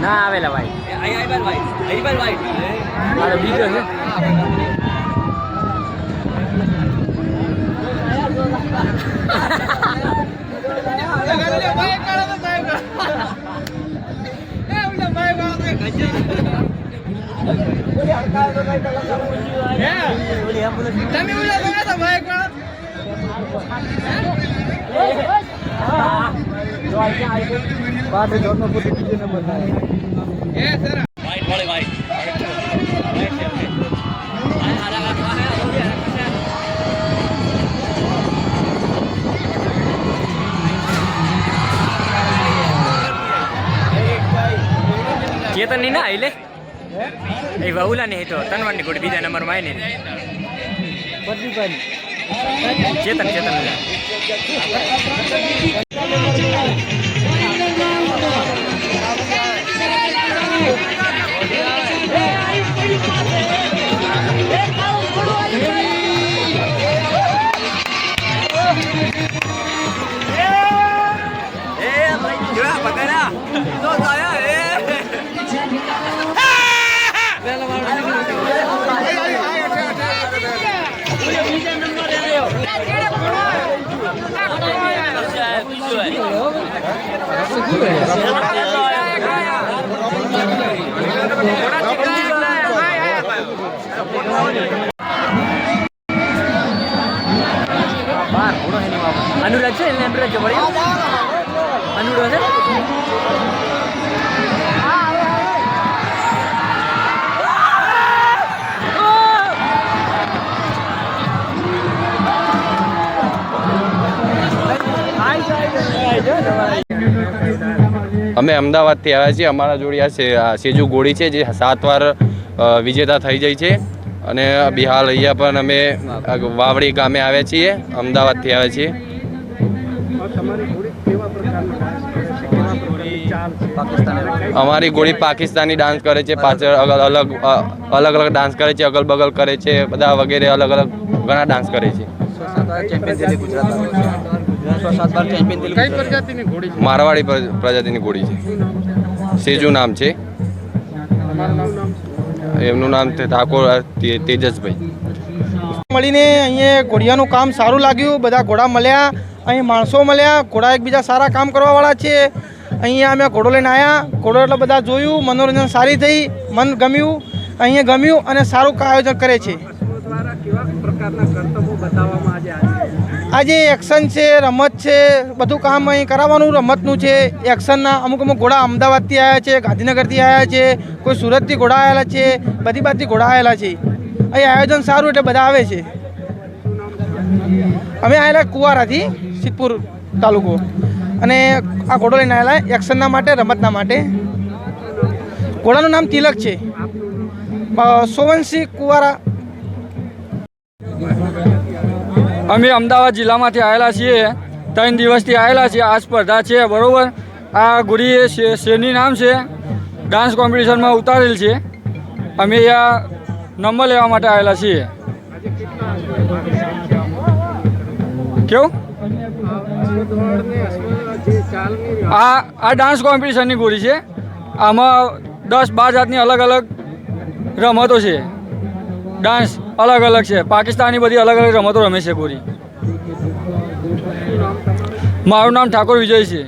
ના આવેલા ભાઈ બીજો છે ચેતન ની ના આઈ લે એ વહુલા ને તો તનવાર ની ગોળી બીજા નંબર માં આઈ ને ચેતન अनुराग છે એટલે अनुराग જબડી अनुराग છે અમે અમદાવાદથી આવ્યા છીએ. અમારા જોડે આ સેજુ ગોળી છે જે 7 વાર વિજેતા થઈ જાય છે અને બિહાર અહીંયા પણ અમે વાવડી ગામે આવ્યા છીએ, અમદાવાદથી આવ્યા છીએ. અમારી ગોળી પાકિસ્તાની ડાન્સ કરે છે, પાછળ અલગ અલગ ડાન્સ કરે છે, અગલ બગલ કરે છે, બધા વગેરે અલગ અલગ ઘણા ડાન્સ કરે છે. મારવાડી પ્રજાતિની ઘોડી છે. સેજુ નામ છે. એમનું નામ ઠાકોર તેજસભાઈ. મળીને અહીંયા ઘોડિયાનું કામ સારું લાગ્યું. બધા ઘોડા મળ્યા, અહીં માણસો મળ્યા, ઘોડા એકબીજા સારા કામ કરવાવાળા છે. અહીંયા અમે ઘોડો લઈને આવ્યા, ઘોડો એટલે બધા જોયું, મનોરંજન સારી થઈ, મન ગમ્યું, અહીંયા ગમ્યું અને સારું આયોજન કરે છે. આજે એક્શન છે, રમત છે, બધું કામ અહીં કરાવવાનું રમતનું છે. એક્શનના અમુક ઘોડા અમદાવાદથી આવ્યા છે, ગાંધીનગરથી આવ્યા છે, કોઈ સુરતથી ઘોડા આવેલા છે, બધી બાજુથી ઘોડા આવેલા છે. અહીં આયોજન સારું એટલે બધા આવે છે. અમે આવેલા કુવારાથી, સિદ્ધપુર તાલુકો, અને આ ઘોડો લઈને આવેલા એક્શનના માટે, રમતના માટે. ઘોડાનું નામ તિલક છે, સોવનસિંહ કુવારા. અમે અમદાવાદ જિલ્લામાંથી આવેલા છીએ, 3 દિવસથી આવેલા છીએ. આ સ્પર્ધા છે, બરાબર. આ ઘોડી શેરની નામ છે, ડાન્સ કોમ્પિટિશનમાં ઉતારેલ છે. અમે અહીંયા નંબર લેવા માટે આવેલા છીએ. કેવું? આ ડાન્સ કોમ્પિટિશનની ઘોડી છે. આમાં 10-12 જાતની અલગ અલગ રમતો છે. ડાન્સ અલગ અલગ છે. પાકિસ્તાની બધી અલગ અલગ રમતો રમે છે ઘોડી. મારું નામ ઠાકોર વિજય છે.